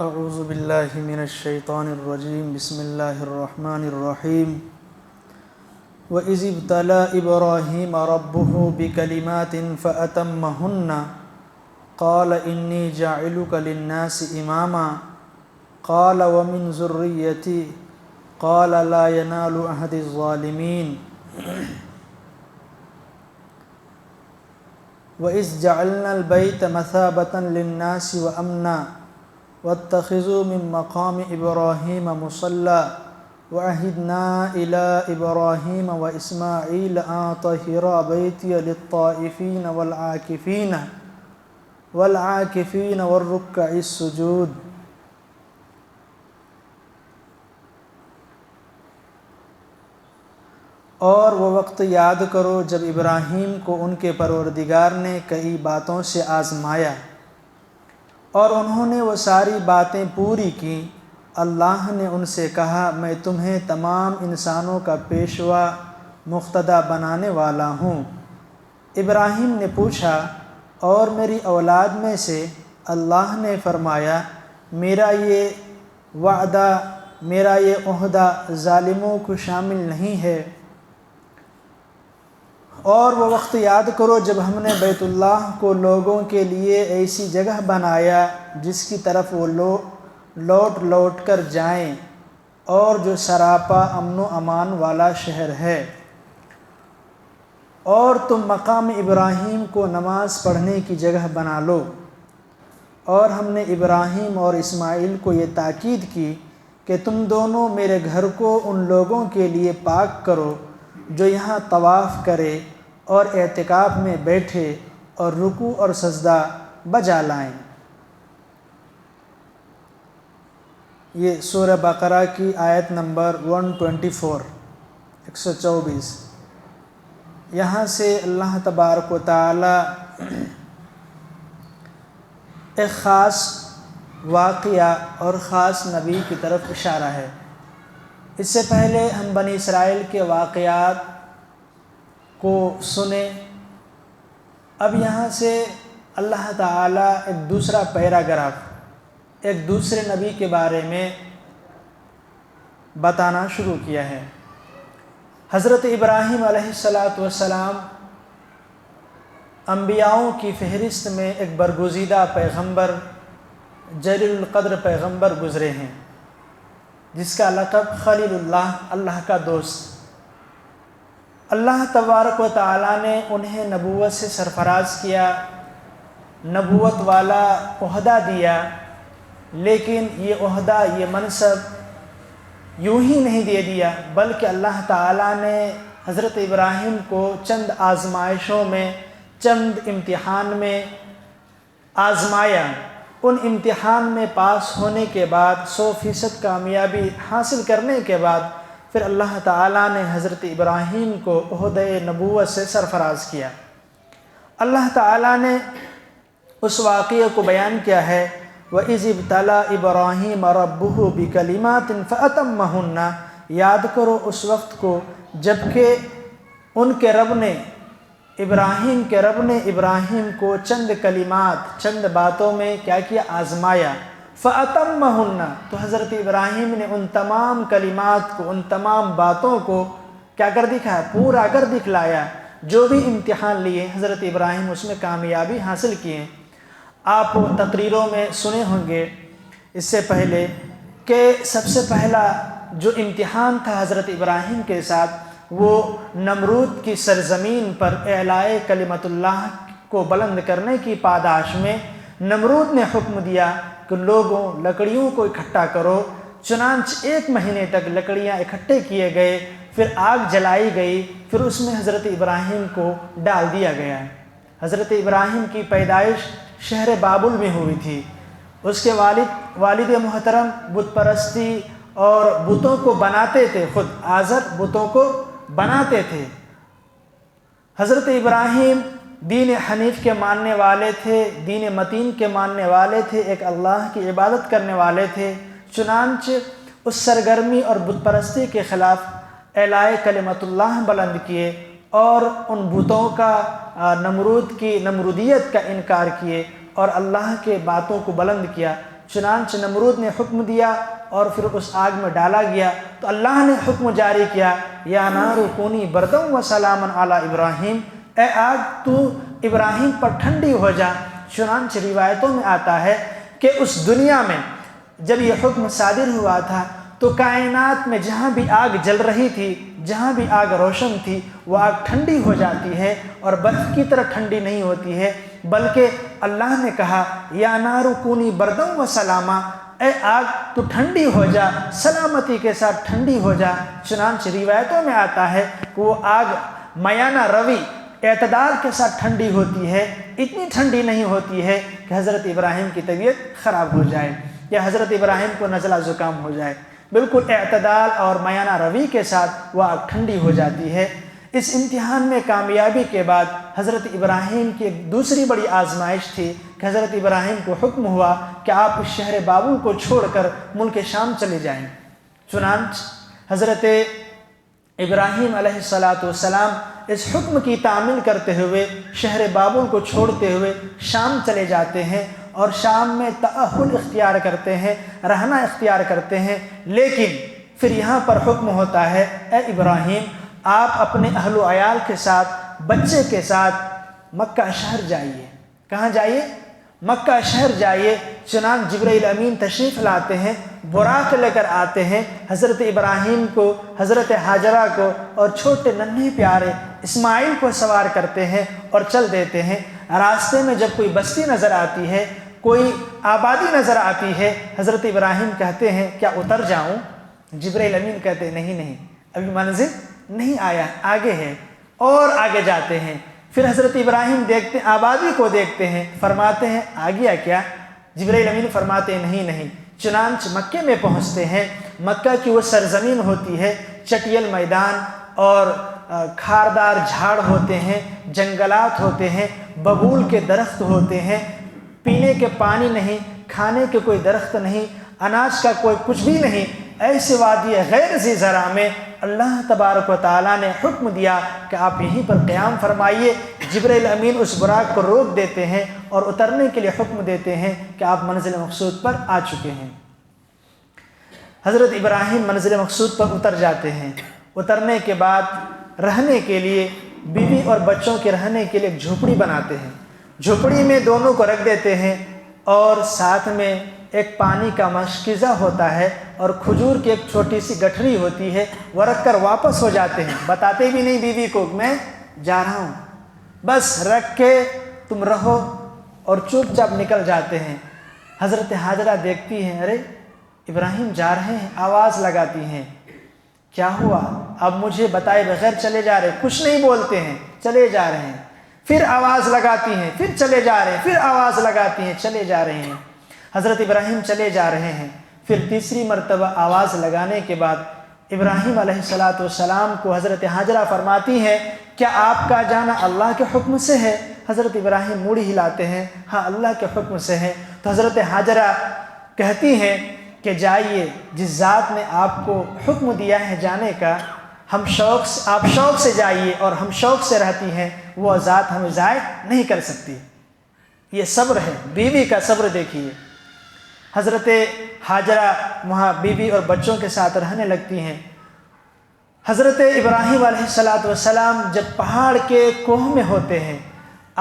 اعوذ باللہ من الشیطان الرجیم بسم اللہ الرحمن الرحیم وَإِذِ ابْتَلَىٰ إِبْرَاهِيمَ رَبُّهُ بِكَلِمَاتٍ فَأَتَمَّهُنَّ قَالَ إِنِّي جَاعِلُكَ لِلنَّاسِ إِمَامًا قَالَ وَمِنْ ذُرِّيَّتِي قَالَ لَا يَنَالُ عَهْدِ الظَّالِمِينَ وَإِذْ جَعَلْنَا الْبَيْتَ مَثَابَةً لِلنَّاسِ وَأَمْنًا وَاتَّخِذُوا مِن مَّقَامِ إِبْرَاهِيمَ مُصَلًّى وَعَهِدْنَا إِلَىٰ إِبْرَاهِيمَ وَإِسْمَاعِيلَ أَن طَهِّرَا بَيْتِيَ لِلطَّائِفِينَ وَالْعَاكِفِينَ وَالرُّكَّعِ السُّجُودِ۔ اور وہ وقت یاد کرو جب ابراہیم کو ان کے پروردگار نے کئی باتوں سے آزمایا اور انہوں نے وہ ساری باتیں پوری کیں۔ اللہ نے ان سے کہا، میں تمہیں تمام انسانوں کا پیشوا مقتدی بنانے والا ہوں۔ ابراہیم نے پوچھا، اور میری اولاد میں سے؟ اللہ نے فرمایا، میرا یہ وعدہ، میرا یہ عہدہ ظالموں کو شامل نہیں ہے۔ اور وہ وقت یاد کرو جب ہم نے بیت اللہ کو لوگوں کے لیے ایسی جگہ بنایا جس کی طرف وہ لوٹ لوٹ کر جائیں، اور جو سراپا امن و امان والا شہر ہے۔ اور تم مقام ابراہیم کو نماز پڑھنے کی جگہ بنا لو۔ اور ہم نے ابراہیم اور اسماعیل کو یہ تاکید کی کہ تم دونوں میرے گھر کو ان لوگوں کے لیے پاک کرو جو یہاں طواف کرے اور اعتکاف میں بیٹھے اور رکوع اور سجدہ بجا لائیں۔ یہ سورہ بقرہ کی آیت نمبر 124۔ یہاں سے اللہ تبارک و تعالی ایک خاص واقعہ اور خاص نبی کی طرف اشارہ ہے۔ اس سے پہلے ہم بنی اسرائیل کے واقعات کو سنیں۔ اب یہاں سے اللہ تعالیٰ ایک دوسرا پیراگراف ایک دوسرے نبی کے بارے میں بتانا شروع کیا ہے۔ حضرت ابراہیم علیہ السلام انبیاؤں کی فہرست میں ایک برگزیدہ پیغمبر، جلیل القدر پیغمبر گزرے ہیں، جس کا لقب خلیل اللہ، اللہ کا دوست۔ اللہ تبارک و تعالیٰ نے انہیں نبوت سے سرفراز کیا، نبوت والا عہدہ دیا، لیکن یہ عہدہ، یہ منصب یوں ہی نہیں دے دیا، بلکہ اللہ تعالیٰ نے حضرت ابراہیم کو چند آزمائشوں میں، چند امتحان میں آزمایا۔ ان امتحان میں پاس ہونے کے بعد، 100% کامیابی حاصل کرنے کے بعد، پھر اللہ تعالیٰ نے حضرت ابراہیم کو عہدہ نبوت سے سرفراز کیا۔ اللہ تعالیٰ نے اس واقعے کو بیان کیا ہے، وَإِذِ ابْتَلَىٰ إِبْرَاهِيمَ رَبُّهُ بِكَلِمَاتٍ فَأَتَمَّهُنَّ۔ یاد کرو اس وقت کو جب کہ ان کے رب نے، ابراہیم کے رب نے ابراہیم کو چند کلمات، چند باتوں میں کیا کیا؟ آزمایا۔ فَأَتَمَّهُنَّ، تو حضرت ابراہیم نے ان تمام کلمات کو، ان تمام باتوں کو کیا کر دکھایا؟ پورا کر دکھلایا۔ جو بھی امتحان لیے حضرت ابراہیم اس میں کامیابی حاصل کیے۔ آپ تقریروں میں سنے ہوں گے اس سے پہلے کہ سب سے پہلا جو امتحان تھا حضرت ابراہیم کے ساتھ، وہ نمرود کی سرزمین پر اعلاء کلمت اللہ کو بلند کرنے کی پاداش میں نمرود نے حکم دیا کہ لوگوں، لکڑیوں کو اکٹھا کرو۔ چنانچہ 1 مہینے تک لکڑیاں اکٹھے کیے گئے، پھر آگ جلائی گئی، پھر اس میں حضرت ابراہیم کو ڈال دیا گیا۔ حضرت ابراہیم کی پیدائش شہر بابل میں ہوئی تھی۔ اس کے والد محترم بت پرستی اور بتوں کو بناتے تھے، خود آزر بتوں کو بناتے تھے۔ حضرت ابراہیم دین حنیف کے ماننے والے تھے، دین متین کے ماننے والے تھے، ایک اللہ کی عبادت کرنے والے تھے۔ چنانچہ اس سرگرمی اور بت پرستی کے خلاف اعلاء کلمت اللہ بلند کیے، اور ان بتوں کا، نمرود کی نمرودیت کا انکار کیے، اور اللہ کے باتوں کو بلند کیا۔ چنانچہ نمرود نے حکم دیا اور پھر اس آگ میں ڈالا گیا تو اللہ نے حکم جاری کیا یا نار کونی بردم و سلامن علی ابراہیم، اے آگ تو ابراہیم پر ٹھنڈی ہو جا۔ چنانچہ روایتوں میں آتا ہے کہ اس دنیا میں جب یہ حکم صادر ہوا تھا تو کائنات میں جہاں بھی آگ جل رہی تھی، جہاں بھی آگ روشن تھی، وہ آگ ٹھنڈی ہو جاتی ہے اور برف کی طرح ٹھنڈی نہیں ہوتی ہے، بلکہ اللہ نے کہا یا نار کونی بردم و سلامہ، اے آگ تو ٹھنڈی ہو جا، سلامتی کے ساتھ ٹھنڈی ہو جا۔ چنانچہ روایتوں میں آتا ہے کہ وہ آگ میانہ روی اعتدال کے ساتھ ٹھنڈی ہوتی ہے، اتنی ٹھنڈی نہیں ہوتی ہے کہ حضرت ابراہیم کی طبیعت خراب ہو جائے یا حضرت ابراہیم کو نزلہ زکام ہو جائے، بالکل اعتدال اور میانہ روی کے ساتھ وہ آگ ٹھنڈی ہو جاتی ہے۔ اس امتحان میں کامیابی کے بعد حضرت ابراہیم کی ایک دوسری بڑی آزمائش تھی کہ حضرت ابراہیم کو حکم ہوا کہ آپ اس شہر بابل کو چھوڑ کر ملک شام چلے جائیں۔ چنانچہ حضرت ابراہیم علیہ السلام اس حکم کی تعمیل کرتے ہوئے شہر بابل کو چھوڑتے ہوئے شام چلے جاتے ہیں اور شام میں تأہل اختیار کرتے ہیں، رہنا اختیار کرتے ہیں، لیکن پھر یہاں پر حکم ہوتا ہے اے ابراہیم آپ اپنے اہل و عیال کے ساتھ، بچے کے ساتھ مکہ شہر جائیے۔ کہاں جائیے؟ مکہ شہر جائیے۔ چنانچہ جبرائیل امین تشریف لاتے ہیں، براق لے کر آتے ہیں، حضرت ابراہیم کو، حضرت حاجرہ کو اور چھوٹے ننھے پیارے اسماعیل کو سوار کرتے ہیں اور چل دیتے ہیں۔ راستے میں جب کوئی بستی نظر آتی ہے، کوئی آبادی نظر آتی ہے، حضرت ابراہیم کہتے ہیں کیا اتر جاؤں؟ جبرائیل امین کہتے ہیں نہیں ابھی منزل نہیں آیا، آگے ہے، اور آگے جاتے ہیں۔ پھر حضرت ابراہیم دیکھتے آبادی کو دیکھتے ہیں، فرماتے ہیں آ گیا کیا؟ جبرائیل امین فرماتے ہیں نہیں۔ چنانچہ مکے میں پہنچتے ہیں۔ مکہ کی وہ سرزمین ہوتی ہے، چٹیل میدان اور کھاردار جھاڑ ہوتے ہیں، جنگلات ہوتے ہیں، ببول کے درخت ہوتے ہیں، پینے کے پانی نہیں، کھانے کے کوئی درخت نہیں، اناج کا کوئی کچھ بھی نہیں۔ ایسے وادی غیر ذی زرع میں اللہ تبارک و تعالیٰ نے حکم دیا کہ آپ یہیں پر قیام فرمائیے۔ جبرائیل امین اس براق کو روک دیتے ہیں اور اترنے کے لیے حکم دیتے ہیں کہ آپ منزل مقصود پر آ چکے ہیں۔ حضرت ابراہیم منزل مقصود پر اتر جاتے ہیں۔ اترنے کے بعد رہنے کے لیے، بیوی اور بچوں کے رہنے کے لیے ایک جھوپڑی بناتے ہیں۔ جھوپڑی میں دونوں کو رکھ دیتے ہیں اور ساتھ میں ایک پانی کا مشکیزہ ہوتا ہے اور کھجور کی ایک چھوٹی سی گٹھری ہوتی ہے، وہ رکھ کر واپس ہو جاتے ہیں، بتاتے بھی نہیں بیوی کو میں جا رہا ہوں، بس رکھ کے تم رہو اور چپ چاپ نکل جاتے ہیں۔ حضرت حاجرہ دیکھتی ہیں ارے ابراہیم جا رہے ہیں، آواز لگاتی ہیں کیا ہوا؟ اب مجھے بتائے بغیر چلے جا رہے، کچھ نہیں بولتے ہیں، چلے جا رہے ہیں۔ پھر آواز لگاتی ہیں، پھر چلے جا رہے ہیں، پھر آواز لگاتی ہیں، چلے جا رہے ہیں۔ حضرت ابراہیم چلے جا رہے ہیں۔ پھر تیسری مرتبہ آواز لگانے کے بعد ابراہیم علیہ السلام کو حضرت حاجرہ فرماتی ہیں کیا آپ کا جانا اللہ کے حکم سے ہے؟ حضرت ابراہیم موڑی ہلاتے ہیں ہاں اللہ کے حکم سے ہے۔ تو حضرت حاجرہ کہتی ہیں کہ جائیے، جس ذات نے آپ کو حکم دیا ہے جانے کا، آپ شوق سے جائیے اور ہم شوق سے رہتی ہیں، وہ ذات ہمیں ضائع نہیں کر سکتی۔ یہ صبر ہے، بیوی کا صبر دیکھیے۔ حضرت حاجرہ وہاں بیوی اور بچوں کے ساتھ رہنے لگتی ہیں۔ حضرت ابراہیم علیہ السلام جب پہاڑ کے کوہ میں ہوتے ہیں،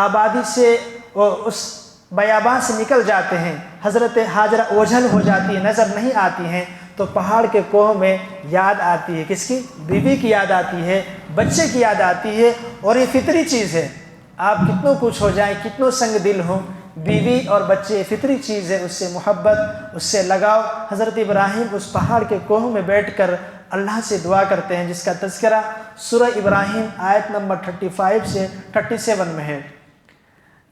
آبادی سے اس بیابان سے نکل جاتے ہیں، حضرت حاجرہ اوجھل ہو جاتی ہے، نظر نہیں آتی ہیں، تو پہاڑ کے کوہ میں یاد آتی ہے، کس کی؟ بیوی کی یاد آتی ہے، بچے کی یاد آتی ہے، اور یہ فطری چیز ہے۔ آپ کتنوں کچھ ہو جائیں، کتنوں سنگ دل ہوں، بیوی اور بچے فطری چیز ہے، اس سے محبت، اس سے لگاؤ۔ حضرت ابراہیم اس پہاڑ کے کوہ میں بیٹھ کر اللہ سے دعا کرتے ہیں، جس کا تذکرہ سورہ ابراہیم آیت نمبر 35 سے 37 میں ہے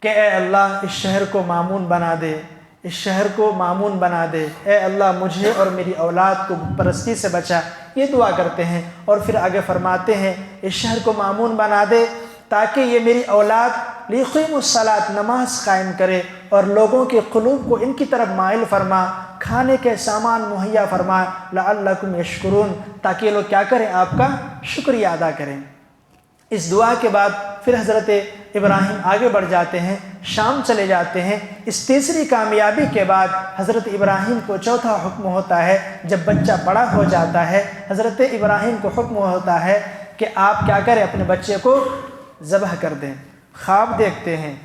کہ اے اللہ اس شہر کو مامون بنا دے، اس شہر کو مامون بنا دے، اے اللہ مجھے اور میری اولاد کو بت پرستی سے بچا۔ یہ دعا کرتے ہیں اور پھر آگے فرماتے ہیں اس شہر کو مامون بنا دے تاکہ یہ میری اولاد لیقیم الصلاۃ، نماز قائم کرے اور لوگوں کے قلوب کو ان کی طرف مائل فرما، کھانے کے سامان مہیا فرما، لعلکم یشکرون، تاکہ یہ لوگ کیا کریں؟ آپ کا شکریہ ادا کریں۔ اس دعا کے بعد پھر حضرت ابراہیم آگے بڑھ جاتے ہیں، شام چلے جاتے ہیں۔ اس تیسری کامیابی کے بعد حضرت ابراہیم کو چوتھا حکم ہوتا ہے، جب بچہ بڑا ہو جاتا ہے حضرت ابراہیم کو حکم ہوتا ہے کہ آپ کیا کریں، اپنے بچے کو ذبح کر دیں۔ خواب دیکھتے ہیں،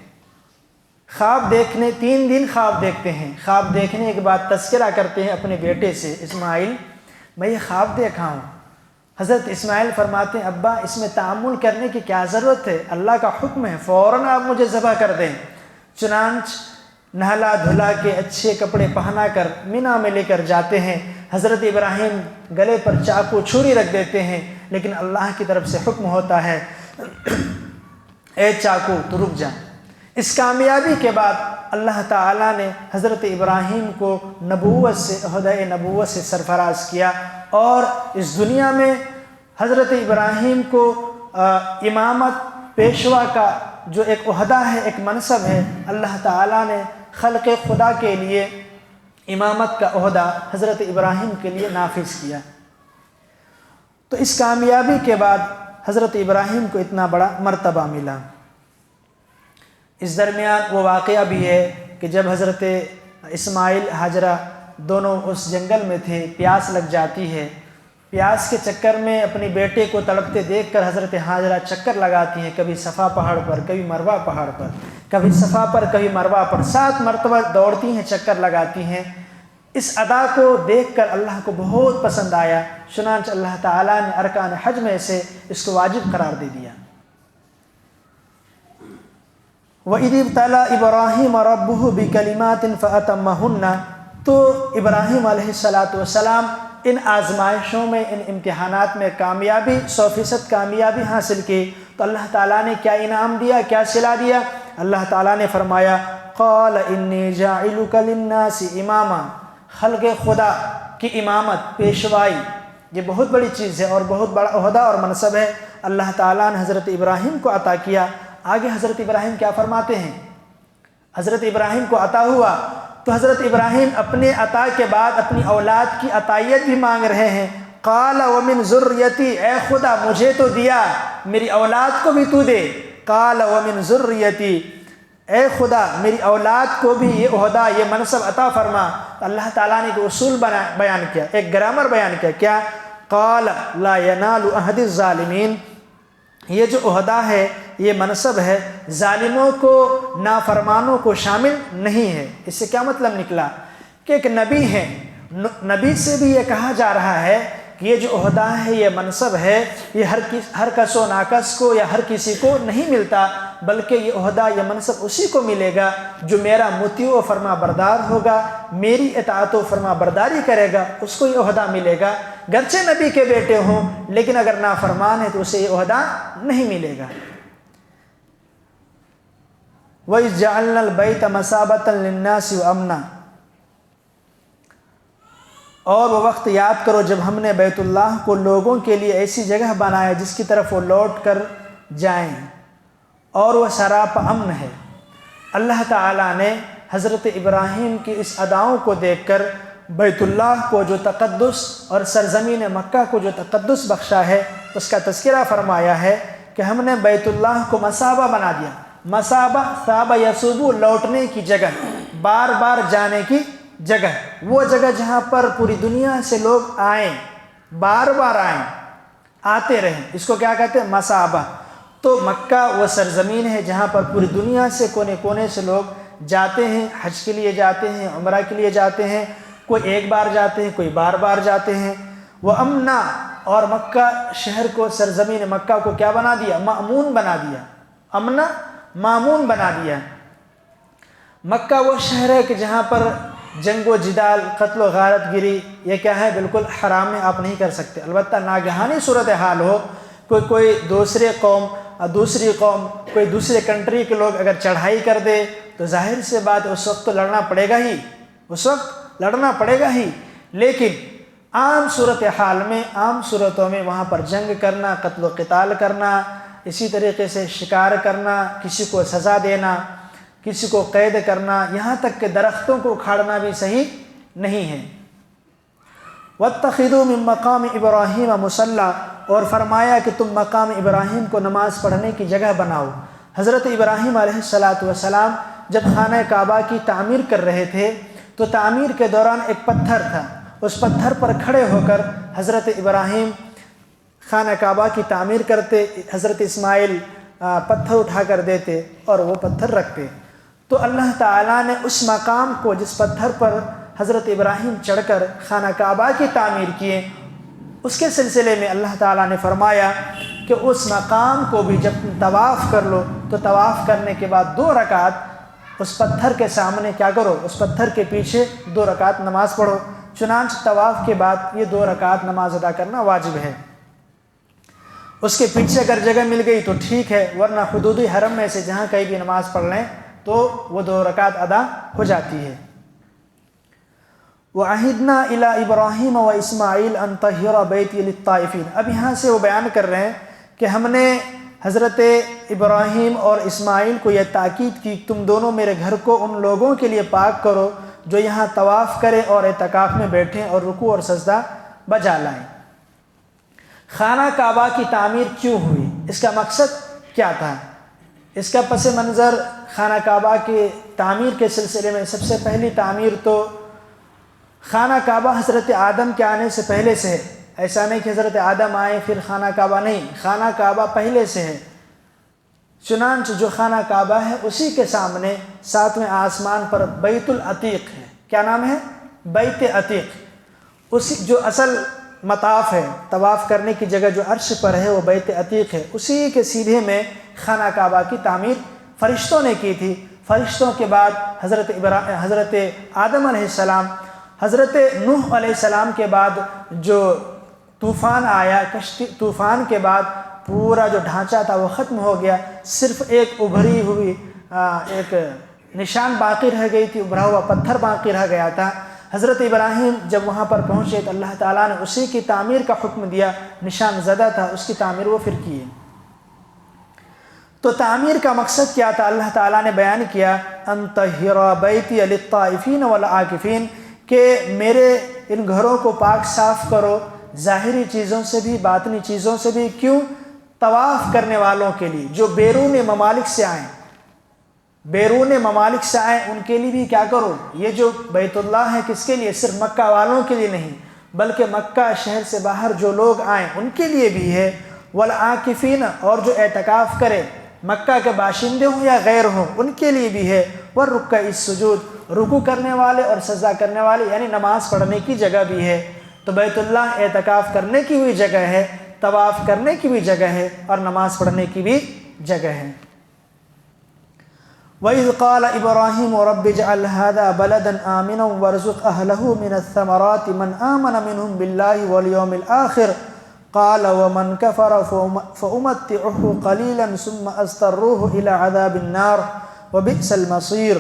خواب دیکھنے 3 دن خواب دیکھتے ہیں، خواب دیکھنے کے بعد تذکرہ کرتے ہیں اپنے بیٹے سے، اسماعیل میں یہ خواب دیکھا ہوں۔ حضرت اسماعیل فرماتے ہیں ابا اس میں تعامل کرنے کی کیا ضرورت ہے، اللہ کا حکم ہے، فوراً آپ مجھے ذبح کر دیں۔ چنانچہ نہلا دھلا کے اچھے کپڑے پہنا کر مینا میں لے کر جاتے ہیں۔ حضرت ابراہیم گلے پر چاقو چھری رکھ دیتے ہیں، لیکن اللہ کی طرف سے حکم ہوتا ہے اے چاقو تو رک جا۔ اس کامیابی کے بعد اللہ تعالیٰ نے حضرت ابراہیم کو نبوت سے، عہدہ نبوت سے سرفراز کیا، اور اس دنیا میں حضرت ابراہیم کو امامت، پیشوا کا جو ایک عہدہ ہے، ایک منصب ہے، اللہ تعالیٰ نے خلق خدا کے لیے امامت کا عہدہ حضرت ابراہیم کے لیے نافذ کیا۔ تو اس کامیابی کے بعد حضرت ابراہیم کو اتنا بڑا مرتبہ ملا۔ اس درمیان وہ واقعہ بھی ہے کہ جب حضرت اسماعیل ہاجرہ دونوں اس جنگل میں تھے، پیاس لگ جاتی ہے، پیاس کے چکر میں اپنے بیٹے کو تڑپتے دیکھ کر حضرت ہاجرہ چکر لگاتی ہیں، کبھی صفا پہاڑ پر، کبھی مروہ پہاڑ پر، کبھی صفا پر، کبھی مروہ پر، 7 مرتبہ دوڑتی ہیں، چکر لگاتی ہیں۔ اس ادا کو دیکھ کر اللہ کو بہت پسند آیا، چنانچہ اللہ تعالیٰ نے ارکان حج میں سے اس کو واجب قرار دے دیا۔ وَإِذِ ابْتَلَىٰ إِبْرَاهِيمَ رَبُّهُ بِكَلِمَاتٍ فَأَتَمَّهُنَّ، تو ابراہیم علیہ السلام ان آزمائشوں میں، ان امتحانات میں کامیابی 100% کامیابی حاصل کی، تو اللہ تعالیٰ نے کیا انعام دیا، کیا صلہ دیا؟ اللہ تعالیٰ نے فرمایا قَالَ إِنِّي جَاعِلُكَ لِلنَّاسِ إِمَامًا، خلق خدا کی امامت، پیشوائی، یہ بہت بڑی چیز ہے اور بہت بڑا عہدہ اور منصب ہے، اللہ تعالیٰ نے حضرت ابراہیم کو عطا کیا۔ آگے حضرت ابراہیم کیا فرماتے ہیں؟ حضرت ابراہیم کو عطا ہوا تو حضرت ابراہیم اپنے عطا کے بعد اپنی اولاد کی عطائیت بھی مانگ رہے ہیں۔ قال ومن ذریتی، اے خدا مجھے تو دیا، میری اولاد کو بھی تو دے۔ قال ومن ذریتی، اے خدا میری اولاد کو بھی یہ عہدہ، یہ منصب عطا فرما۔ اللہ تعالیٰ نے ایک اصول بیان کیا، ایک گرامر بیان کیا، کیا؟ قال لا ینال عہد الظالمین، یہ جو عہدہ ہے، یہ منصب ہے، ظالموں کو، نافرمانوں کو شامل نہیں ہے۔ اس سے کیا مطلب نکلا کہ ایک نبی ہے، نبی سے بھی یہ کہا جا رہا ہے کہ یہ جو عہدہ ہے، یہ منصب ہے، یہ ہر کس و ناکس کو یا ہر کسی کو نہیں ملتا، بلکہ یہ عہدہ، یہ منصب اسی کو ملے گا جو میرا مطیع و فرما بردار ہوگا، میری اطاعت و فرما برداری کرے گا، اس کو یہ عہدہ ملے گا۔ گرچہ نبی کے بیٹے ہوں، لیکن اگر نافرمان ہے تو اسے یہ عہدہ نہیں ملے گا۔ وَإِذْ جَعَلْنَا الْبَيْتَ مَثَابَةً لِلنَّاسِ وَأَمْنًا، اور وہ وقت یاد کرو جب ہم نے بیت اللہ کو لوگوں کے لیے ایسی جگہ بنایا جس کی طرف وہ لوٹ کر جائیں، اور وہ سراپا امن ہے۔ اللہ تعالیٰ نے حضرت ابراہیم کی اس اداؤں کو دیکھ کر بیت اللہ کو جو تقدس اور سرزمین مکہ کو جو تقدس بخشا ہے، اس کا تذکرہ فرمایا ہے کہ ہم نے بیت اللہ کو مثابہ بنا دیا۔ مثابہ، ثابہ یثوب، لوٹنے کی جگہ، بار بار جانے کی جگہ، وہ جگہ جہاں پر پوری دنیا سے لوگ آئیں، بار بار آئیں، آتے رہیں، اس کو کیا کہتے ہیں؟ مثابہ۔ تو مکہ وہ سرزمین ہے جہاں پر پوری دنیا سے کونے کونے سے لوگ جاتے ہیں، حج کے لیے جاتے ہیں، عمرہ کے لیے جاتے ہیں، کوئی ایک بار جاتے ہیں، کوئی بار بار جاتے ہیں۔ وہ امنا، اور مکہ شہر کو، سرزمین مکہ کو کیا بنا دیا؟ مأمون بنا دیا۔ امنا، مامون بنا دیا۔ مکہ وہ شہر ہے کہ جہاں پر جنگ و جدال، قتل و غارت گری، یہ کیا ہے؟ بالکل حرام ہے، آپ نہیں کر سکتے۔ البتہ ناگہانی صورتحال ہو، کوئی دوسری قوم، کوئی دوسرے کنٹری کے لوگ اگر چڑھائی کر دے تو ظاہر سے بات اس وقت تو لڑنا پڑے گا ہی، اس وقت لڑنا پڑے گا ہی، لیکن عام صورتحال میں، عام صورتوں میں وہاں پر جنگ کرنا، قتل و قتال کرنا، اسی طریقے سے شکار کرنا، کسی کو سزا دینا، کسی کو قید کرنا، یہاں تک کہ درختوں کو اکھاڑنا بھی صحیح نہیں ہے۔ وَاتَّخِذُوا مِن مَقَامِ إِبْرَاهِيمَ مُصَلًّى، اور فرمایا کہ تم مقام ابراہیم کو نماز پڑھنے کی جگہ بناؤ۔ حضرت ابراہیم علیہ السلام جب خانہ کعبہ کی تعمیر کر رہے تھے تو تعمیر کے دوران ایک پتھر تھا، اس پتھر پر کھڑے ہو کر حضرت ابراہیم خانہ کعبہ کی تعمیر کرتے، حضرت اسماعیل پتھر اٹھا کر دیتے اور وہ پتھر رکھتے۔ تو اللہ تعالیٰ نے اس مقام کو جس پتھر پر حضرت ابراہیم چڑھ کر خانہ کعبہ کی تعمیر کیے، اس کے سلسلے میں اللہ تعالیٰ نے فرمایا کہ اس مقام کو بھی جب تم طواف کر لو تو طواف کرنے کے بعد 2 رکعت اس پتھر کے سامنے کیا کرو، اس پتھر کے پیچھے 2 رکعت نماز پڑھو۔ چنانچہ طواف کے بعد یہ 2 رکعت نماز ادا کرنا واجب ہے۔ اس کے پیچھے اگر جگہ مل گئی تو ٹھیک ہے، ورنہ حدود حرم میں سے جہاں کہیں بھی نماز پڑھ لیں تو وہ 2 رکعت ادا ہو جاتی ہے۔ وَعَهِدْنَا إِلَىٰ إِبْرَاهِيمَ وَإِسْمَاعِيلَ أَن طَهِّرَ بَيْتِيَ لِلطَّائِفِينَ۔ اب یہاں سے وہ بیان کر رہے ہیں کہ ہم نے حضرت ابراہیم اور اسماعیل کو یہ تاکید کی تم دونوں میرے گھر کو ان لوگوں کے لیے پاک کرو جو یہاں طواف کریں اور اعتکاف میں بیٹھیں اور رکوع اور سجدہ بجا لائیں۔ خانہ کعبہ کی تعمیر کیوں ہوئی؟ اس کا مقصد کیا تھا؟ اس کا پس منظر خانہ کعبہ کی تعمیر کے سلسلے میں سب سے پہلی تعمیر تو خانہ کعبہ حضرت آدم کے آنے سے پہلے سے ہے۔ ایسا نہیں کہ حضرت آدم آئے پھر خانہ کعبہ، نہیں، خانہ کعبہ پہلے سے ہے۔ چنانچہ جو خانہ کعبہ ہے اسی کے سامنے 7ویں آسمان پر بیت العتیق ہے۔ کیا نام ہے؟ بیت عتیق۔ اسی جو اصل مطاف ہے، طواف کرنے کی جگہ جو عرش پر ہے وہ بیت عتیق ہے، اسی کے سیدھے میں خانہ کعبہ کی تعمیر فرشتوں نے کی تھی۔ فرشتوں کے بعد حضرت آدم علیہ السلام، حضرت نوح علیہ السلام کے بعد جو طوفان آیا، کشتی طوفان کے بعد پورا جو ڈھانچہ تھا وہ ختم ہو گیا، صرف ایک ابھری ہوئی ایک نشان باقی رہ گئی تھی، ابھرا ہوا پتھر باقی رہ گیا تھا۔ حضرت ابراہیم جب وہاں پر پہنچے تو اللہ تعالیٰ نے اسی کی تعمیر کا حکم دیا، نشان زدہ تھا اس کی تعمیر وہ پھر کیے۔ تو تعمیر کا مقصد کیا تھا؟ اللہ تعالیٰ نے بیان کیا ان طہر بیتی للطائفین والعاکفین، کہ میرے ان گھروں کو پاک صاف کرو، ظاہری چیزوں سے بھی باطنی چیزوں سے بھی۔ کیوں؟ طواف کرنے والوں کے لیے جو بیرون ممالک سے آئیں، بیرون ممالک سے آئیں ان کے لیے بھی کیا کرو، یہ جو بیت اللہ ہے کس کے لیے؟ صرف مکہ والوں کے لیے نہیں بلکہ مکہ شہر سے باہر جو لوگ آئیں ان کے لیے بھی ہے۔ والعاکفین، اور جو اعتکاف کرے مکہ کے باشندے ہوں یا غیر ہوں ان کے لیے بھی ہے۔ والرکع السجود، رکوع کرنے والے اور سجدہ کرنے والے، یعنی نماز پڑھنے کی جگہ بھی ہے۔ تو بیت اللہ اعتکاف کرنے کی بھی جگہ ہے، طواف کرنے کی بھی جگہ ہے اور نماز پڑھنے کی بھی جگہ ہے۔ وَإِذْ قَالَ إِبْرَاهِيمُ رَبِّ اجْعَلْ هَذَا بَلَدًا آمِنًا وَارْزُقْ أَهْلَهُ مِنَ الثَّمَرَاتِ مَنْ آمَنَ مِنْهُمْ بِاللَّهِ وَالْيَوْمِ الْآخِرِ قَالَ وَمَنْ كَفَرَ فَأُمَتِّعُهُ قَلِيلًا ثُمَّ أَضْطَرُّهُ إِلَى عَذَابِ النَّارِ وَبِئْسَ الْمَصِيرُ۔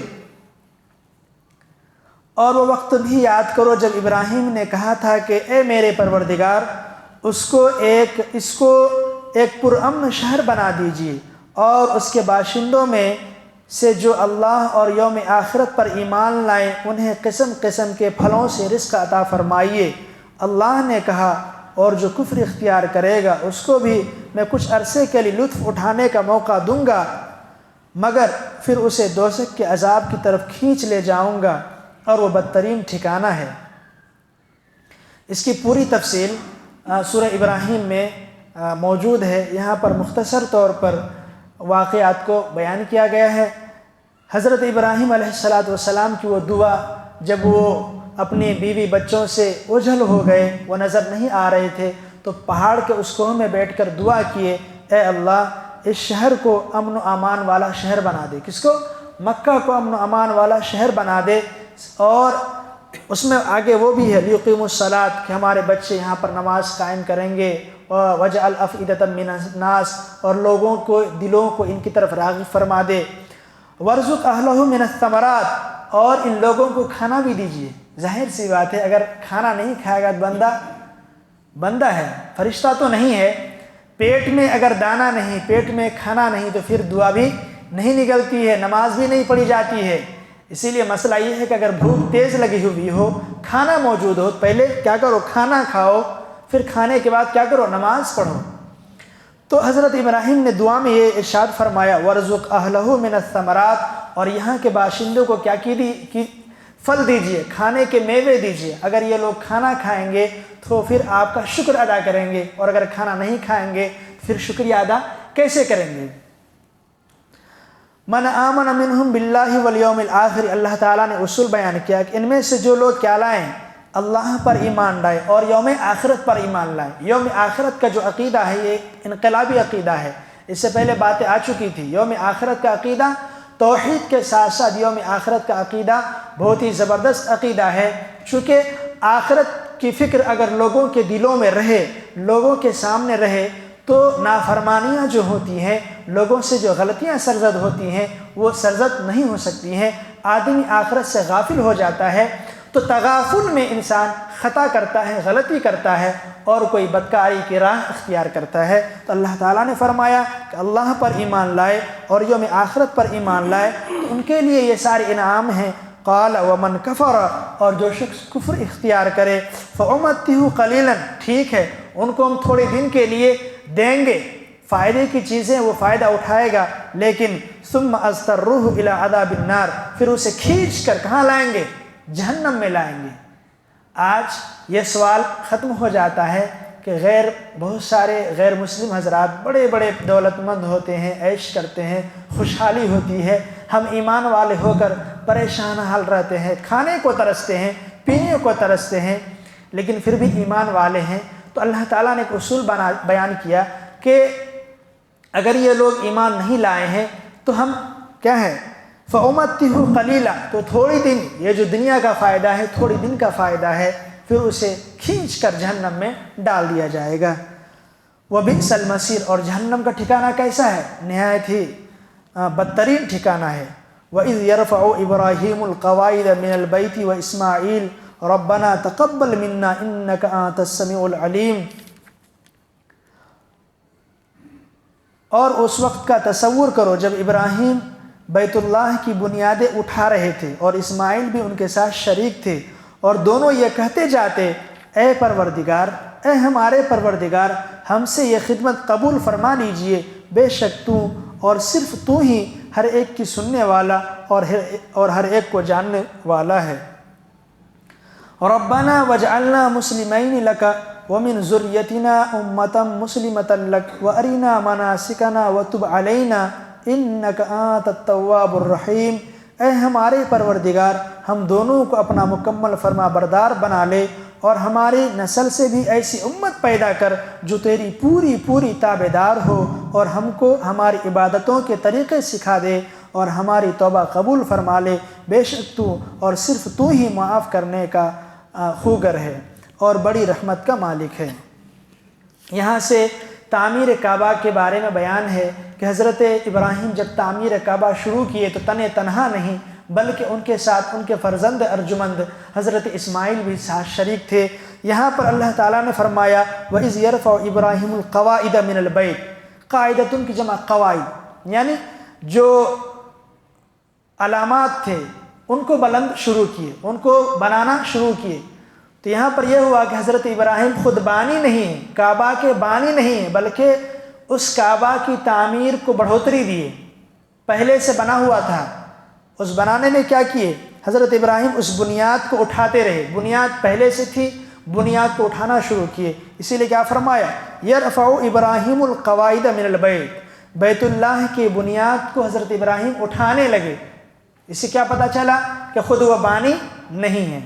اور وہ وقت بھی یاد کرو جب ابراہیم نے کہا تھا کہ اے میرے پروردگار، اس کو ایک پرامن شہر بنا دیجیے اور اس کے باشندوں میں سے جو اللہ اور یوم آخرت پر ایمان لائیں انہیں قسم قسم کے پھلوں سے رزق عطا فرمائیے۔ اللہ نے کہا اور جو کفر اختیار کرے گا اس کو بھی میں کچھ عرصے کے لیے لطف اٹھانے کا موقع دوں گا، مگر پھر اسے دوزخ کے عذاب کی طرف کھینچ لے جاؤں گا اور وہ بدترین ٹھکانہ ہے۔ اس کی پوری تفصیل سورہ ابراہیم میں موجود ہے، یہاں پر مختصر طور پر واقعات کو بیان کیا گیا ہے۔ حضرت ابراہیم علیہ السلام کی وہ دعا جب وہ اپنی بیوی بچوں سے اوجھل ہو گئے، وہ نظر نہیں آ رہے تھے، تو پہاڑ کے اس کوہ میں بیٹھ کر دعا کیے، اے اللہ اس شہر کو امن و امان والا شہر بنا دے۔ کس کو؟ مکہ کو امن و امان والا شہر بنا دے۔ اور اس میں آگے وہ بھی ہے لیقیموا الصلاۃ، کہ ہمارے بچے یہاں پر نماز قائم کریں گے، وجعل افئدۃ من الناس، اور لوگوں کو دلوں کو ان کی طرف راغب فرما دے۔ وارزق اہلہ من الثمرات، اور ان لوگوں کو کھانا بھی دیجیے۔ ظاہر سی بات ہے اگر کھانا نہیں کھائے گا بندہ ہے، فرشتہ تو نہیں ہے۔ پیٹ میں اگر دانہ نہیں، پیٹ میں کھانا نہیں تو پھر دعا بھی نہیں نکلتی ہے، نماز بھی نہیں پڑھی جاتی ہے۔ اسی لیے مسئلہ یہ ہے کہ اگر بھوک تیز لگی ہوئی ہو، کھانا موجود ہو، پہلے کیا کرو؟ کھانا کھاؤ، پھر کھانے کے بعد کیا کرو؟ نماز پڑھو۔ تو حضرت ابراہیم نے دعا میں یہ ارشاد فرمایا وَارْزُقْ أَهْلَهُ مِنَ الثَّمَرَاتِ، اور یہاں کے باشندوں کو کیا کی پھل دیجئے، کھانے کے میوے دیجئے۔ اگر یہ لوگ کھانا کھائیں گے تو پھر آپ کا شکر ادا کریں گے، اور اگر کھانا نہیں کھائیں گے پھر شکریہ ادا کیسے کریں گے؟ من آمن منہم باللہ والیوم الآخر، اللہ تعالیٰ نے اصول بیان کیا کہ ان میں سے جو لوگ کیا لائیں؟ اللہ پر ایمان لائے اور یوم آخرت پر ایمان لائے۔ یوم آخرت کا جو عقیدہ ہے یہ انقلابی عقیدہ ہے، اس سے پہلے باتیں آ چکی تھی۔ یوم آخرت کا عقیدہ توحید کے ساتھ ساتھ یوم آخرت کا عقیدہ بہت ہی زبردست عقیدہ ہے، چونکہ آخرت کی فکر اگر لوگوں کے دلوں میں رہے، لوگوں کے سامنے رہے، تو نافرمانیاں جو ہوتی ہیں، لوگوں سے جو غلطیاں سرزد ہوتی ہیں وہ سرزد نہیں ہو سکتی ہیں۔ آدمی آخرت سے غافل ہو جاتا ہے تو تغافل میں انسان خطا کرتا ہے، غلطی کرتا ہے اور کوئی بدکاری کی راہ اختیار کرتا ہے۔ تو اللہ تعالیٰ نے فرمایا کہ اللہ پر ایمان لائے اور یوم آخرت پر ایمان لائے تو ان کے لیے یہ سارے انعام ہیں۔ قال ومن کفر، اور جو شخص کفر اختیار کرے فأمتہ قلیلا، ٹھیک ہے ان کو ہم تھوڑے دن کے لیے دیں گے، فائدے کی چیزیں وہ فائدہ اٹھائے گا، لیکن ثم اضطرہ الی عذاب النار، پھر اسے کھینچ کر کہاں لائیں گے؟ جہنم میں لائیں گے۔ آج یہ سوال ختم ہو جاتا ہے کہ بہت سارے غیر مسلم حضرات بڑے بڑے دولت مند ہوتے ہیں، عیش کرتے ہیں، خوشحالی ہوتی ہے، ہم ایمان والے ہو کر پریشان حال رہتے ہیں، کھانے کو ترستے ہیں، پینے کو ترستے ہیں، لیکن پھر بھی ایمان والے ہیں۔ تو اللہ تعالیٰ نے ایک اصول بیان کیا کہ اگر یہ لوگ ایمان نہیں لائے ہیں تو ہم کیا ہے؟ فَأُمَتِّهُ قَلِيلًا، تو تھوڑی دن، یہ جو دنیا کا فائدہ ہے تھوڑی دن کا فائدہ ہے، پھر اسے کھینچ کر جہنم میں ڈال دیا جائے گا۔ وَبِئْسَ الْمَصِيرُ، اور جہنم کا ٹھکانہ کیسا ہے؟ نہایت ہی بدترین ٹھکانہ ہے۔ وَإِذْ يَرْفَعُ إِبْرَاهِيمُ الْقَوَاعِدَ مِنَ الْبَيْتِ وَإِسْمَاعِيلُ رَبَّنَا تَقَبَّلْ مِنَّا إِنَّكَ أَنْتَ السَّمِيعُ الْعَلِيمُ، اور اس وقت کا تصور کرو جب ابراہیم بیت اللہ کی بنیادیں اٹھا رہے تھے اور اسماعیل بھی ان کے ساتھ شریک تھے، اور دونوں یہ کہتے جاتے اے پروردگار، اے ہمارے پروردگار، ہم سے یہ خدمت قبول فرما لیجئے، بے شک تو اور صرف تو ہی ہر ایک کی سننے والا اور ہر ایک کو جاننے والا ہے۔ ربنا واجعلنا مسلمین لک ومن ذریتنا امة مسلمة لک وارنا مناسکنا وتب علینا انک انت التواب الرحیم، اے ہمارے پروردگار ہم دونوں کو اپنا مکمل فرما بردار بنا لے اور ہماری نسل سے بھی ایسی امت پیدا کر جو تیری پوری تابع دار ہو، اور ہم کو ہماری عبادتوں کے طریقے سکھا دے اور ہماری توبہ قبول فرما لے، بے شک تو اور صرف تو ہی معاف کرنے کا خوگر ہے اور بڑی رحمت کا مالک ہے۔ یہاں سے تعمیر کعبہ کے بارے میں بیان ہے کہ حضرت ابراہیم جب تعمیر کعبہ شروع کیے تو تنہا نہیں بلکہ ان کے ساتھ ان کے فرزند ارجمند حضرت اسماعیل بھی ساتھ شریک تھے۔ یہاں پر اللہ تعالیٰ نے فرمایا وَإِذْ يَرْفَعُ إِبْرَاهِيمُ الْقَوَائِدَ مِنَ الْبَيْتِ، قاعدتن کی جمع قواعد، یعنی جو علامات تھے ان کو بلند شروع کیے، ان کو بنانا شروع کیے۔ تو یہاں پر یہ ہوا کہ حضرت ابراہیم خود بانی نہیں ہیں، کعبہ کے بانی نہیں ہیں، بلکہ اس کعبہ کی تعمیر کو بڑھوتری دیے، پہلے سے بنا ہوا تھا، اس بنانے میں کیا کیے؟ حضرت ابراہیم اس بنیاد کو اٹھاتے رہے، بنیاد پہلے سے تھی، بنیاد کو اٹھانا شروع کیے۔ اسی لیے کیا فرمایا؟ یرفع ابراہیم القواعد من البیت، بیت اللہ کی بنیاد کو حضرت ابراہیم اٹھانے لگے۔ اس سے کیا پتہ چلا کہ خود وہ بانی نہیں ہے۔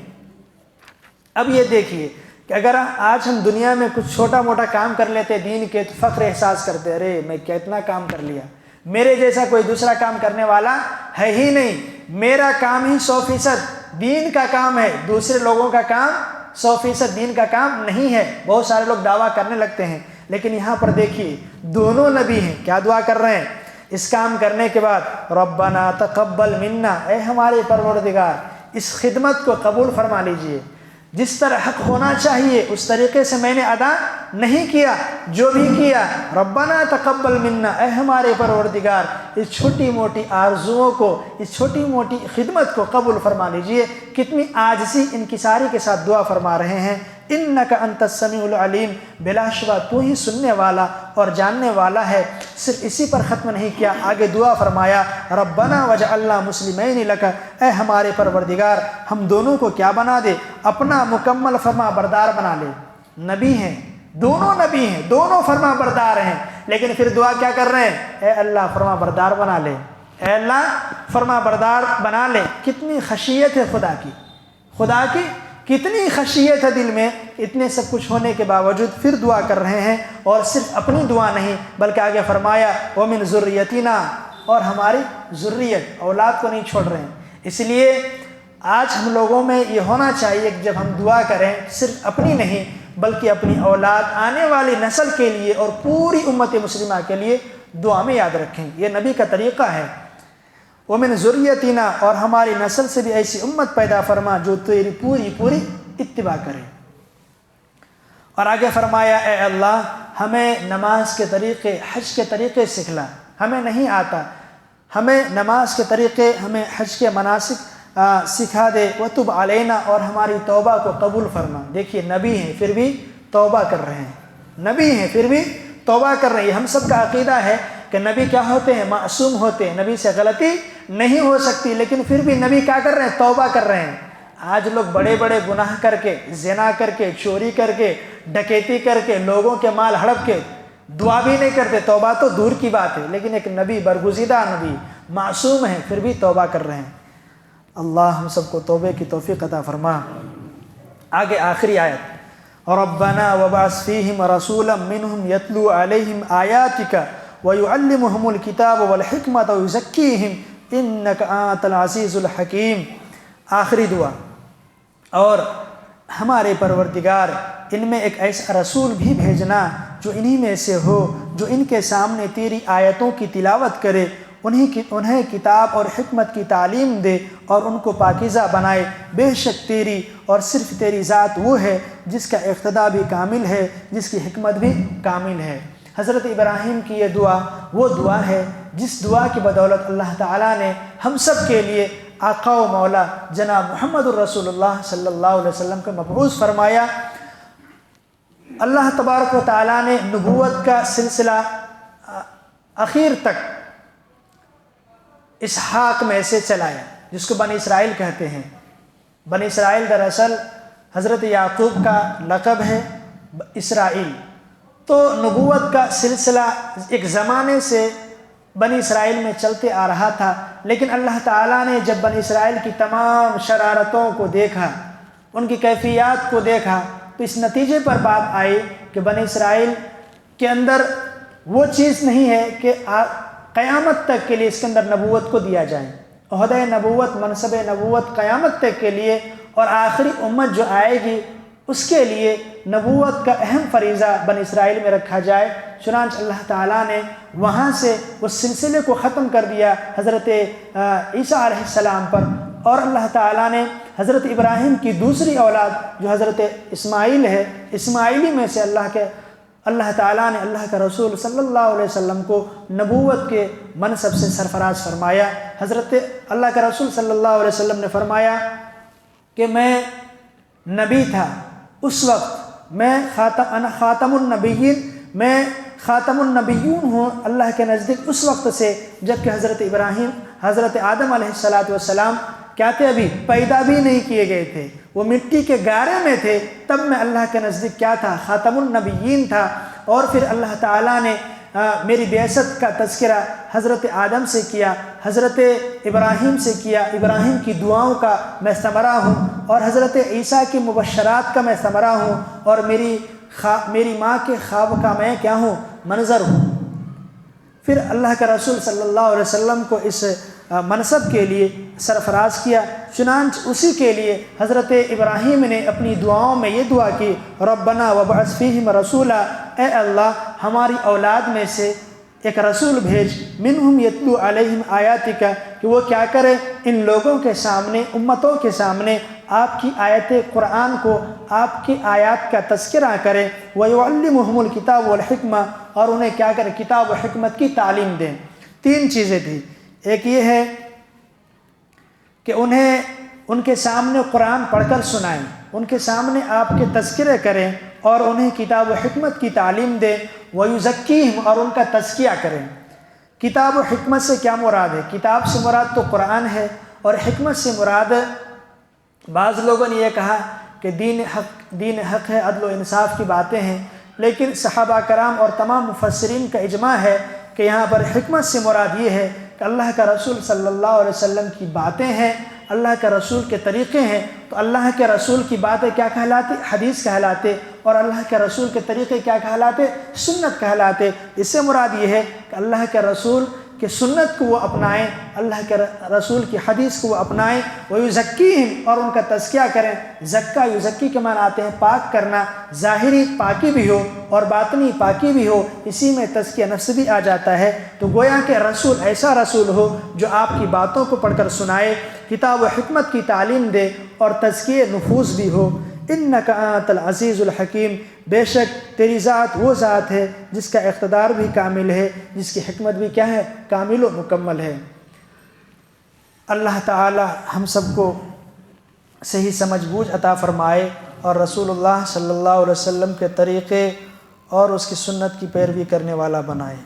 اب یہ دیکھیے کہ اگر آج ہم دنیا میں کچھ چھوٹا موٹا کام کر لیتے دین کے تو فخر احساس کرتے، ارے میں کتنا کام کر لیا، میرے جیسا کوئی دوسرا کام کرنے والا ہے ہی نہیں، میرا کام ہی 100% دین کا کام ہے، دوسرے لوگوں کا کام 100% دین کا کام نہیں ہے۔ بہت سارے لوگ دعویٰ کرنے لگتے ہیں، لیکن یہاں پر دیکھیے دونوں نبی ہیں، کیا دعا کر رہے ہیں اس کام کرنے کے بعد؟ ربنا تقبل منا، اے ہمارے پروردگار اس خدمت کو قبول فرما لیجئے، جس طرح حق ہونا چاہیے اس طریقے سے میں نے ادا نہیں کیا، جو بھی کیا ربنا تقبل منا، اے ہمارے پروردگار اس چھوٹی موٹی آرزوؤں کو، اس چھوٹی موٹی خدمت کو قبول فرما لیجئے۔ کتنی عاجزی انکساری کے ساتھ دعا فرما رہے ہیں۔ انک انت السمیع العلیم، بلا شبہ تو ہی سننے والا اور جاننے والا ہے۔ صرف اسی پر ختم نہیں کیا، آگے دعا فرمایا ربنا وجعلنا مسلمین لک، اے ہمارے پروردگار ہم دونوں کو کیا بنا دے، اپنا مکمل فرما بردار بنا لے۔ نبی ہیں، دونوں نبی ہیں، دونوں فرما بردار ہیں، لیکن پھر دعا کیا کر رہے ہیں، اے اللہ فرما بردار بنا لے، اے اللہ فرما بردار بنا لے۔ کتنی خشیت ہے خدا کی، خدا کی کتنی خشیت ہے دل میں، اتنے سب کچھ ہونے کے باوجود پھر دعا کر رہے ہیں، اور صرف اپنی دعا نہیں بلکہ آگے فرمایا وَمِن ذُرِّيَّتِنَا، اور ہماری ذریت اولاد کو نہیں چھوڑ رہے ہیں۔ اس لیے آج ہم لوگوں میں یہ ہونا چاہیے کہ جب ہم دعا کریں صرف اپنی نہیں بلکہ اپنی اولاد، آنے والی نسل کے لیے اور پوری امت مسلمہ کے لیے دعا میں یاد رکھیں۔ یہ نبی کا طریقہ ہے۔ وَمِن ذُرِّيَّتِنَا، اور ہماری نسل سے بھی ایسی امت پیدا فرما جو تیری پوری اتباع کرے۔ اور آگے فرمایا اے اللہ ہمیں نماز کے طریقے، حج کے طریقے سکھلا، ہمیں نہیں آتا، ہمیں نماز کے طریقے، ہمیں حج کے مناسک سکھا دے۔ وَتُبْ عَلَيْنَا، اور ہماری توبہ کو قبول فرما۔ دیکھیے نبی ہیں پھر بھی توبہ کر رہے ہیں، نبی ہیں پھر بھی توبہ کر رہے ہیں۔ ہم سب کا عقیدہ ہے کہ نبی کیا ہوتے ہیں، معصوم ہوتے ہیں، نبی سے غلطی نہیں ہو سکتی، لیکن پھر بھی نبی کیا کر رہے ہیں، توبہ کر رہے ہیں۔ آج لوگ بڑے بڑے گناہ کر کے، زنا کر کے، چوری کر کے، ڈکیتی کر کے، لوگوں کے مال ہڑپ کے دعا بھی نہیں کرتے، توبہ تو دور کی بات ہے، لیکن ایک نبی، برگزیدہ نبی، معصوم ہیں پھر بھی توبہ کر رہے ہیں۔ اللہ ہم سب کو توبے کی توفیق عطا فرما۔ آگے آخری آیت ربنا وبعث فیہم رسولا منہم یتلو علیہم آیاتک ویعلمہم الکتاب والحکمت ویزکیہم انک انت العزیز الحکیم۔ آخری دعا، اور ہمارے پروردگار ان میں ایک ایسا رسول بھی بھیجنا جو انہی میں سے ہو، جو ان کے سامنے تیری آیتوں کی تلاوت کرے، انہیں کتاب اور حکمت کی تعلیم دے اور ان کو پاکیزہ بنائے۔ بے شک تیری اور صرف تیری ذات وہ ہے جس کا اقتداء بھی کامل ہے، جس کی حکمت بھی کامل ہے۔ حضرت ابراہیم کی یہ دعا وہ دعا ہے جس دعا کی بدولت اللہ تعالیٰ نے ہم سب کے لیے آقا و مولا جناب محمد الرسول اللہ صلی اللہ علیہ وسلم کو مبعوث فرمایا۔ اللہ تبارک و تعالیٰ نے نبوت کا سلسلہ اخیر تک اسحاق میں سے چلایا، جس کو بنی اسرائیل کہتے ہیں۔ بنی اسرائیل دراصل حضرت یعقوب کا لقب ہے اسرائیل۔ تو نبوت کا سلسلہ ایک زمانے سے بنی اسرائیل میں چلتے آ رہا تھا، لیکن اللہ تعالیٰ نے جب بنی اسرائیل کی تمام شرارتوں کو دیکھا، ان کی کیفیات کو دیکھا، تو اس نتیجے پر بات آئی کہ بنی اسرائیل کے اندر وہ چیز نہیں ہے کہ قیامت تک کے لیے اس کے اندر نبوت کو دیا جائے۔ عہدہ نبوت، منصب نبوت قیامت تک کے لیے، اور آخری امت جو آئے گی اس کے لیے نبوت کا اہم فریضہ بنی اسرائیل میں رکھا جائے۔ چنانچہ اللہ تعالیٰ نے وہاں سے اس سلسلے کو ختم کر دیا حضرت عیسیٰ علیہ السلام پر، اور اللہ تعالیٰ نے حضرت ابراہیم کی دوسری اولاد جو حضرت اسماعیل ہے، اسماعیلی میں سے اللہ تعالیٰ نے اللہ کا رسول صلی اللہ علیہ وسلم کو نبوت کے منصب سے سرفراز فرمایا۔ حضرت اللہ کا رسول صلی اللہ علیہ وسلم نے فرمایا کہ میں نبی تھا اس وقت، میں خاتم النبیین، میں خاتم النبیون ہوں اللہ کے نزدیک اس وقت سے جب کہ حضرت ابراہیم، حضرت آدم علیہ السلام کیا تھے، ابھی پیدا بھی نہیں کیے گئے تھے، وہ مٹی کے گارے میں تھے، تب میں اللہ کے نزدیک کیا تھا، خاتم النبیین تھا۔ اور پھر اللہ تعالیٰ نے میری بعثت کا تذکرہ حضرت آدم سے کیا، حضرت ابراہیم سے کیا، ابراہیم کی دعاؤں کا میں ثمرہ ہوں، اور حضرت عیسیٰ کی مبشرات کا میں ثمرہ ہوں، اور میری ماں کے خواب کا میں کیا ہوں، منظر ہوں۔ پھر اللہ کا رسول صلی اللہ علیہ وسلم کو اس منصب کے لیے سرفراز کیا۔ چنانچہ اسی کے لیے حضرت ابراہیم نے اپنی دعاؤں میں یہ دعا کی ربنا وبعث فیہم رسولا، اے اللہ ہماری اولاد میں سے ایک رسول بھیج، منہم یتلو علیہم آیاتک، کہ وہ کیا کرے، ان لوگوں کے سامنے، امتوں کے سامنے آپ کی آیت قرآن کو، آپ کی آیات کا تذکرہ کریں، وَيُعَلِّمُهُمُ الْكِتَابَ وَالْحِكْمَةَ، اور انہیں کیا کریں؟ کتاب و حکمت کی تعلیم دیں۔ تین چیزیں تھیں، ایک یہ ہے کہ انہیں ان کے سامنے قرآن پڑھ کر سنائیں، ان کے سامنے آپ کے تذکرے کریں اور انہیں کتاب و حکمت کی تعلیم دیں، وَيُزَكِّيهِمْ، اور ان کا تزکیہ کریں۔ کتاب و حکمت سے کیا مراد ہے؟ کتاب سے مراد تو قرآن ہے، اور حکمت سے مراد بعض لوگوں نے یہ کہا کہ دین حق ہے، عدل و انصاف کی باتیں ہیں، لیکن صحابہ کرام اور تمام مفسرین کا اجماع ہے کہ یہاں پر حکمت سے مراد یہ ہے کہ اللہ کا رسول صلی اللہ علیہ وسلم کی باتیں ہیں، اللہ کے رسول کے طریقے ہیں، تو اللہ کے رسول کی باتیں کیا کہلاتے؟ حدیث کہلاتے، اور اللہ کے رسول کے طریقے کیا کہلاتے؟ سنت کہلاتے۔ اس سے مراد یہ ہے کہ اللہ کے رسول کی سنت کو وہ اپنائیں، اللہ کے رسول کی حدیث کو وہ اپنائیں، وَيُزَكِّيهِمْ، اور ان کا تزکیہ کریں۔ زکا یزکی کے معنی آتے ہیں پاک کرنا، ظاہری پاکی بھی ہو اور باطنی پاکی بھی ہو، اسی میں تزکیہ نفس بھی آ جاتا ہے۔ تو گویا کہ رسول ایسا رسول ہو جو آپ کی باتوں کو پڑھ کر سنائے، کتاب و حکمت کی تعلیم دے اور تزکیہ نفوس بھی ہو۔ اِنَّكَ أَنْتَ الْعَزِيزُ الْحَكِيمُ، بے شک تیری ذات وہ ذات ہے جس کا اقتدار بھی کامل ہے، جس کی حکمت بھی کیا ہے؟ کامل و مکمل ہے۔ اللہ تعالی ہم سب کو صحیح سمجھ بوجھ عطا فرمائے اور رسول اللہ صلی اللہ علیہ وسلم کے طریقے اور اس کی سنت کی پیروی کرنے والا بنائے۔